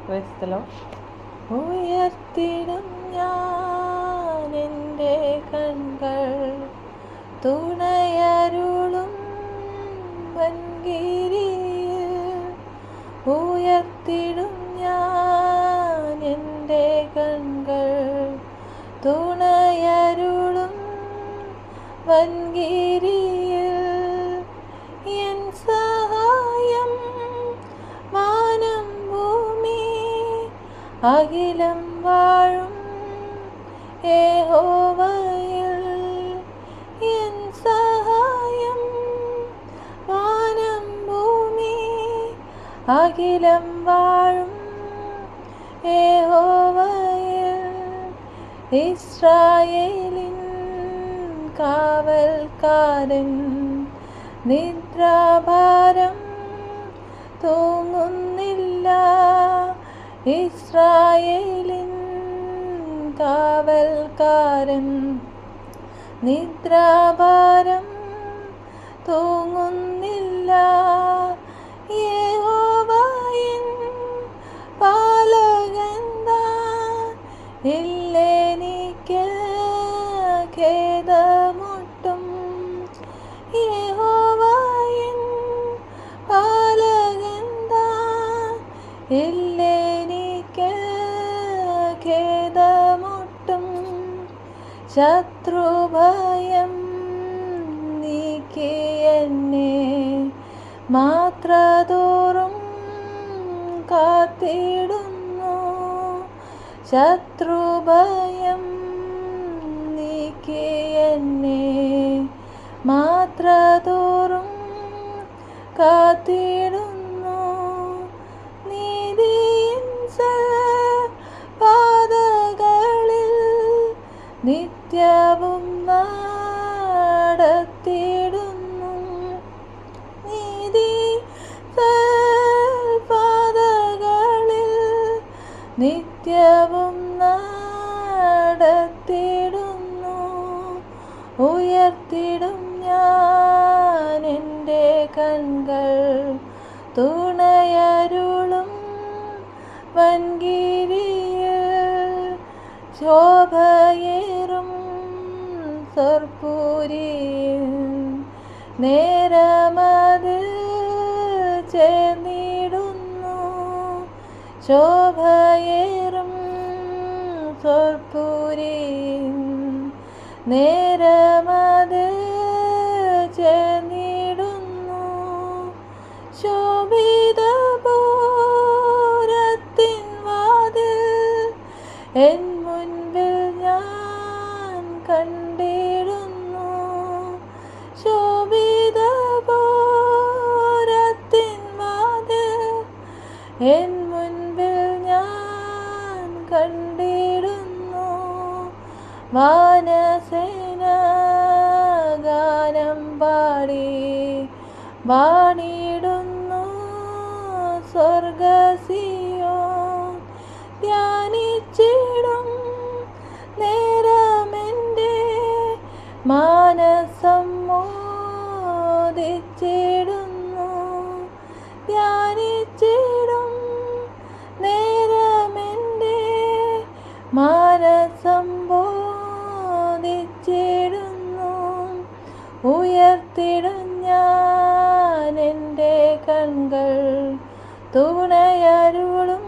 ക്രൈസ്തലോ ഉയർത്തിടും ഞാൻ എൻ്റെ കൺകൾ തുണയരുളും വൻകിരിയിൽ ഉയർത്തിടും ഞാൻ എൻ്റെ കൺകൾ തുണയരുളും വൻകിരിയിൽ എൻ സഹായം വാനം ഭൂമി അഖിലം വാഴും യഹോവയിൽ എൻ സഹായം വാനം ഭൂമി അഖിലം വാഴും യഹോവയിൽ ഇസ്രായേലിൻ കാവൽക്കാരൻ നിദ്രാഭാരം തൂങ്ങുന്നില്ല ഇസ്രായേലിൻ കാവൽക്കാരൻ നിദ്രാഭാരം തൂങ്ങുന്നില്ല യഹോവയിൻ പാലകൻ താൻ ഇല്ലെനിക്ക് ഖേദമൊട്ടും യഹോവയിൻ പാലകൻ താൻ ഇല്ലെനിക്ക് ഖേദമൊട്ടും ശത്രുഭയം നീക്കി എന്നെ മാത്രതോറും കാത്തിടുന്നു ശത്രുഭയം നീക്കി എന്നെ മാത്രതോറും കാത്തിടുന്നു നീതിയിൻ പാതകളിൽ നിത്യവും നടത്തിടുന്നു നീതി പാതകളിൽ നിത്യവും നടത്തിടുന്നു ഉയർത്തിടും ഞാൻ എൻ്റെ കൺകൾ തുണയരുളും വൻകിരിയിൽ ശോഭയേറും സ്വർപ്പൂരിയിൽ നേരമതിൽ ചേർന്നിടുന്നു ശോഭയേറും സ്വർപ്പൂരിയിൽ നേരമതിൽ ചേർന്നിടുന്നു ശോഭിതപൂരത്തിൻ വാതിൽ എൻ മുൻപിൽ ഞാൻ കണ്ടിടുന്നു ശോഭിതപൂരത്തിൻ വാതിൽ എൻ മുൻപിൽ ഞാൻ കണ്ടിടുന്നു വാനസേന ഗാനം പാടി വാണിടുന്നു സ്വർഗസിയോൻ ധ്യാനിച്ചിടും നേരമെൻ്റെ മാനസം മോദിച്ചിടുന്നു ധ്യാനിച്ചിടും നേരമെൻ്റെ മാനസം ബോധിച്ചിടുന്നു ഉയർത്തിടും ഞാൻ എൻ്റെ കൺകൾ തുണയരുളും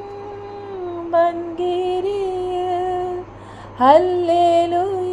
വൻകിരിയിൽ ഹല്ലേലൂയ